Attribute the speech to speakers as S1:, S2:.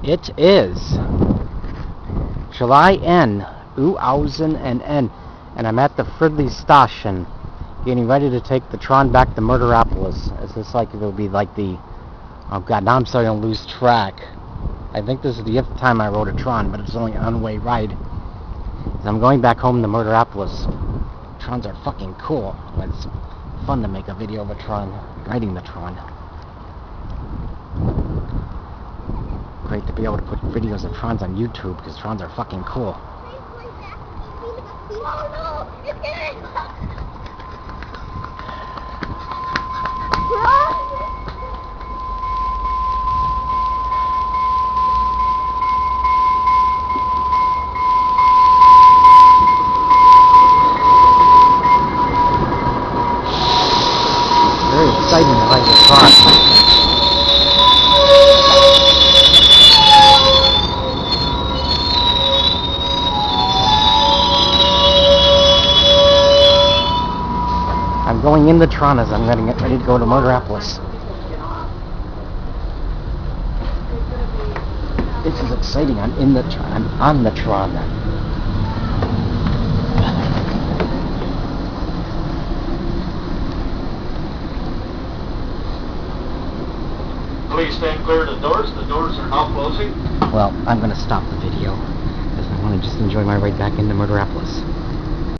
S1: It is July N, 2000 and I'm at the Fridley station getting ready to take the Tron back to Murderopolis. Is this like, it'll be like the, oh god, now I'm starting to lose track. I think this is the 5th time I rode a Tron, but it's only an one-way ride. And I'm going back home to Murderopolis. Trons are fucking cool. It's fun to make a video of a Tron, riding the Tron. Great to be able to put videos of Trons on YouTube, because Trons are fucking cool. Very exciting to ride the Tron. I'm going in the Tron as I'm getting it ready to go to Murderopolis. This is exciting. I'm in the Tron. I'm on the Tron.
S2: Please stand clear of the doors. The doors are now closing.
S1: Well, I'm going to stop the video because I want to just enjoy my ride back into Murderopolis.